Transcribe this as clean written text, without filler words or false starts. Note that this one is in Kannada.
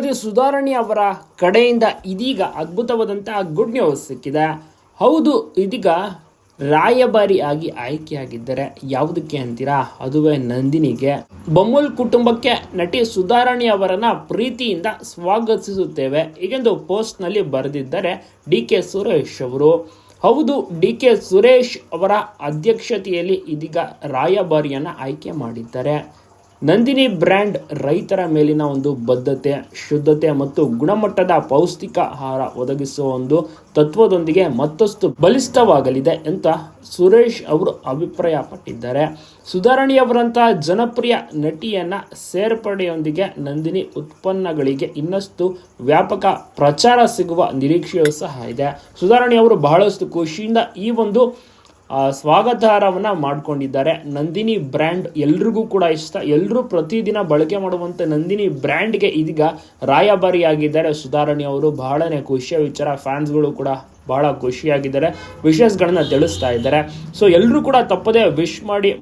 ನಟಿ ಸುಧಾರಾಣಿ ಅವರ ಕಡೆಯಿಂದ ಇದೀಗ ಅದ್ಭುತವಾದಂತಹ ಗುಡ್ ನ್ಯೂಸ್ ಸಿಕ್ಕಿದೆ. ಹೌದು, ಇದೀಗ ರಾಯಭಾರಿ ಆಗಿ ಆಯ್ಕೆಯಾಗಿದ್ದಾರೆ. ಯಾವುದಕ್ಕೆ ಅಂತೀರಾ? ಅದುವೇ ನಂದಿನಿಗೆ. ಬೊಮ್ಮಲ್ ಕುಟುಂಬಕ್ಕೆ ನಟಿ ಸುಧಾರಾಣಿ ಅವರನ್ನ ಪ್ರೀತಿಯಿಂದ ಸ್ವಾಗತಿಸುತ್ತೇವೆ ಹೀಗೆಂದು ಪೋಸ್ಟ್ ನಲ್ಲಿ ಬರೆದಿದ್ದಾರೆ ಡಿ.ಕೆ. ಸುರೇಶ್ ಅವರು. ಹೌದು, ಡಿ.ಕೆ. ಸುರೇಶ್ ಅವರ ಅಧ್ಯಕ್ಷತೆಯಲ್ಲಿ ಇದೀಗ ರಾಯಭಾರಿಯನ್ನ ಆಯ್ಕೆ ಮಾಡಿದ್ದಾರೆ. ನಂದಿನಿ ಬ್ರ್ಯಾಂಡ್ ರೈತರ ಮೇಲಿನ ಒಂದು ಬದ್ಧತೆ, ಶುದ್ಧತೆ ಮತ್ತು ಗುಣಮಟ್ಟದ ಪೌಷ್ಟಿಕ ಆಹಾರ ಒದಗಿಸುವ ಒಂದು ತತ್ವದೊಂದಿಗೆ ಮತ್ತಷ್ಟು ಬಲಿಷ್ಠವಾಗಲಿದೆ ಅಂತ ಸುರೇಶ್ ಅವರು ಅಭಿಪ್ರಾಯಪಟ್ಟಿದ್ದಾರೆ. ಸುಧಾರಾಣಿಯವರಂತಹ ಜನಪ್ರಿಯ ನಟಿಯನ್ನ ಸೇರ್ಪಡೆಯೊಂದಿಗೆ ನಂದಿನಿ ಉತ್ಪನ್ನಗಳಿಗೆ ಇನ್ನಷ್ಟು ವ್ಯಾಪಕ ಪ್ರಚಾರ ಸಿಗುವ ನಿರೀಕ್ಷೆಯೂ ಸಹ ಇದೆ. ಸುಧಾರಾಣಿ ಅವರು ಬಹಳಷ್ಟು ಖುಷಿಯಿಂದ ಈ ಒಂದು ಸ್ವಾಗತಾರ್ಹವನ್ನು ಮಾಡಿಕೊಂಡಿದ್ದಾರೆ. ನಂದಿನಿ ಬ್ರ್ಯಾಂಡ್ ಎಲ್ರಿಗೂ ಕೂಡ ಇಷ್ಟ, ಎಲ್ಲರೂ ಪ್ರತಿದಿನ ಬಳಕೆ ಮಾಡುವಂಥ ನಂದಿನಿ ಬ್ರ್ಯಾಂಡ್ಗೆ ಇದೀಗ ರಾಯಭಾರಿಯಾಗಿದ್ದಾರೆ ಸುಧಾರಾಣಿ ಅವರು. ಬಹಳನೇ ಖುಷಿಯ ವಿಚಾರ. ಫ್ಯಾನ್ಸ್ಗಳು ಕೂಡ ಬಹಳ ಖುಷಿಯಾಗಿದ್ದಾರೆ, ವಿಶಸ್ಗಳನ್ನ ತಿಳಿಸ್ತಾ ಇದ್ದಾರೆ. ಸೊ ಎಲ್ಲರೂ ಕೂಡ ತಪ್ಪದೇ ವಿಶ್ ಮಾಡಿ.